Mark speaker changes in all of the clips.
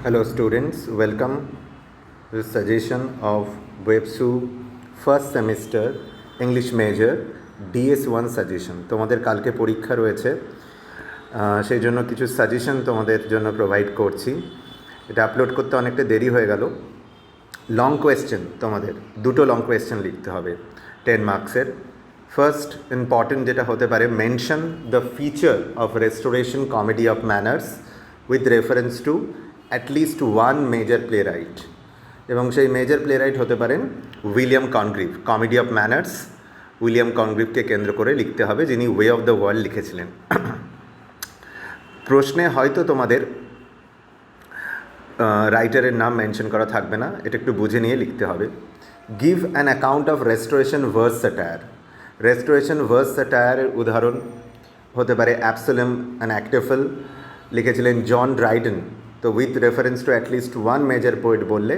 Speaker 1: Hello students, welcome to the suggestion of Websu first semester English major DS1 suggestion. তোমাদের কালকে পরীক্ষা রয়েছে, সেই জন্য কিছু সাজেশন তোমাদের জন্য প্রোভাইড করছি। এটা আপলোড করতে অনেকটা দেরি হয়ে গেল। লং কোয়েশ্চেন, তোমাদের দুটো লং কোয়েশ্চেন লিখতে হবে 10 মার্কসের। ফার্স্ট ইম্পর্টেন্ট যেটা হতে পারে, mention the feature of restoration comedy of manners with reference to at least one major playwright, এবং সেই মেজর প্লে রাইট হতে পারেন William Congreve. Comedy of manners William কনগ্রিভকে কেন্দ্র করে লিখতে হবে, যিনি ওয়ে অফ দ্য ওয়ার্ল্ড লিখেছিলেন। প্রশ্নে হয়তো তোমাদের রাইটারের নাম মেনশন করা থাকবে না, এটা একটু বুঝে নিয়ে লিখতে হবে। Give an account of restoration verse satire. Restoration verse স্যাটায়ারের উদাহরণ হতে পারে অ্যাবসোলুম অ্যান্ড অ্যাক্টেফল, লিখেছিলেন জন ড্রাইডেন। তো with reference to at least one major poet বললে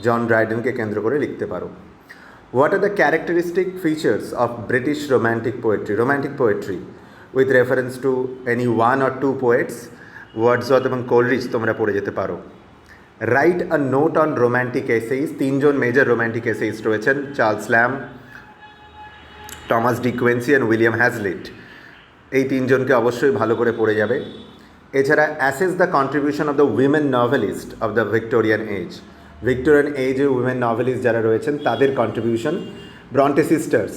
Speaker 1: জন ড্রাইডেনকে কেন্দ্র করে লিখতে পারো। What are the characteristic features of British romantic poetry? Romantic poetry with reference to any one or two poets, Wordsworth এবং Coleridge তোমরা পড়ে যেতে পারো। Write a note on romantic এসেইস। তিনজন মেজর রোম্যান্টিক এসেইস্ট রয়েছেন, Charles Lamb, Thomas De Quincey and William Hazlitt. এই তিনজনকে অবশ্যই ভালো করে পড়ে যাবে। এছাড়া assess the contribution of the women novelist of the Victorian age. Victorian এজে উইমেন নভেলিস্ট যারা রয়েছেন তাদের contribution. Bronte sisters,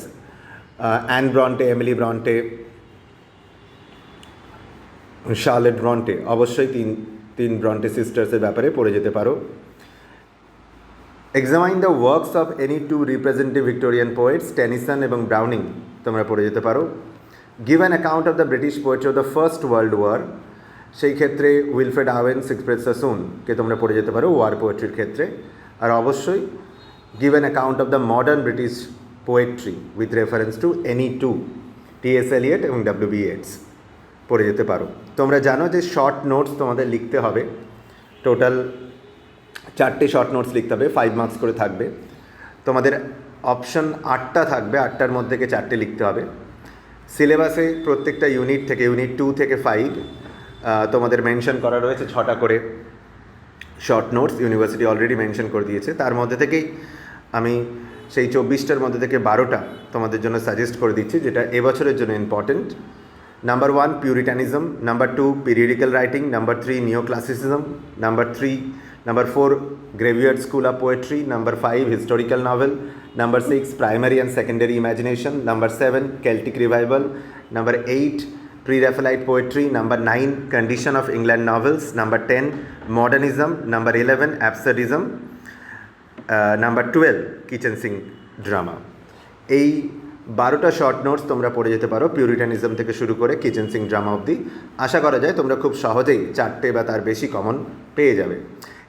Speaker 1: Anne Bronte, Emily Bronte, Charlotte Bronte, অবশ্যই তিন ব্রন্টে সিস্টার্সের ব্যাপারে পড়ে যেতে পারো। Examine the works of any two representative Victorian poets, Tennyson এবং ব্রাউনিং তোমরা পড়ে যেতে পারো। Give an account of the British poetry of the First World War. সেই ক্ষেত্রে উইলফ্রেড আওয়েন, সিগফ্রিড সাসুনকে তোমরা পড়ে যেতে পারো ওয়ার পোয়েট্রির ক্ষেত্রে। আর অবশ্যই give an account of the modern British poetry with reference to any two, T S. Eliot এবং ডব্লিউ.বি. ইয়েটস পড়ে যেতে পারো। তোমরা জানো যে শর্ট নোটস তোমাদের লিখতে হবে, টোটাল 4টে শর্ট নোটস লিখতে হবে, 5 মার্কস করে থাকবে। তোমাদের অপশন 8টা থাকবে, 8টার মধ্যে থেকে 4টে লিখতে হবে। সিলেবাসে প্রত্যেকটা ইউনিট থেকে, ইউনিট 2 থেকে 5 তোমাদের মেনশন করা রয়েছে 6টা করে short notes. University already mention করে দিয়েছে, তার মধ্যে থেকেই আমি সেই 24টার মধ্যে থেকে 12টা তোমাদের জন্য সাজেস্ট করে দিচ্ছি, যেটা এবছরের জন্য important. Number 1 puritanism, number 2 periodical writing, number 3 neo classicism, number 4 graveyard school of poetry, number 5 historical novel, number 6 primary and secondary imagination, number 7 Celtic revival, number 8 pre-Raphaelite poetry, number 9 condition of England novels, number 10 modernism, number 11 absurdism, number 12 kitchen sink drama। এই 12টা short notes তোমরা পড়ে যেতে পারো, পিউরিটানিজম থেকে শুরু করে kitchen sync drama অবধি। আশা করা যায় তোমরা খুব সহজেই 4টে বা তার বেশি কমন পেয়ে যাবে।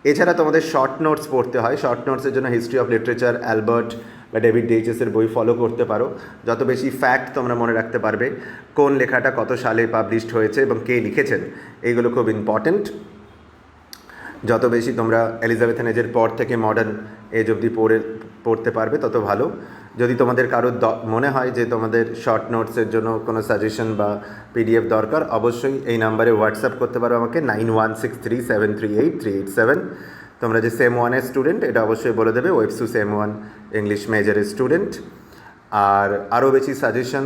Speaker 1: এছাড়া তোমাদের শর্ট নোটস পড়তে হয়, শর্ট নোটসের জন্য হিস্ট্রি অফ লিটারেচার, অ্যালবার্ট বা ডেভিড ডেইচেসের বই ফলো করতে পারো। যত বেশি ফ্যাক্ট তোমরা মনে রাখতে পারবে, কোন লেখাটা কত সালে পাবলিশড হয়েছে এবং কে লিখেছেন, এইগুলো খুব ইম্পর্ট্যান্ট। যত বেশি তোমরা এলিজাবেথেন এজের পর থেকে মডার্ন এজ অবধি পড়তে পারবে তত ভালো। যদি তোমাদের কারোর মনে হয় যে তোমাদের শর্ট নোটসের জন্য কোনো সাজেশন বা পিডিএফ দরকার, অবশ্যই এই নাম্বারে হোয়াটসঅ্যাপ করতে পারো আমাকে, 9163738387। তোমরা যে সেম ওয়ানের স্টুডেন্ট এটা অবশ্যই বলে দেবে, ওয়েবসু সেম ওয়ান ইংলিশ মেজরের স্টুডেন্ট। আর আরও বেশি সাজেশন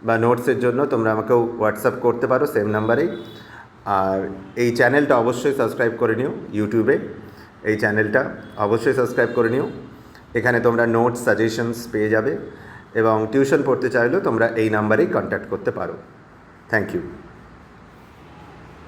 Speaker 1: বা নোটসের জন্য তোমরা আমাকেও হোয়াটসঅ্যাপ করতে পারো সেম নাম্বারেই। আর এই চ্যানেলটা অবশ্যই সাবস্ক্রাইব করে নিও, ইউটিউবে এই চ্যানেলটা অবশ্যই সাবস্ক্রাইব করে নিও। এখানে তোমরা নোটস, সাজেশনস পেয়ে যাবে, এবং টিউশন পড়তে চাইলেও তোমরা এই নাম্বারেই কন্ট্যাক্ট করতে পারো। Thank you.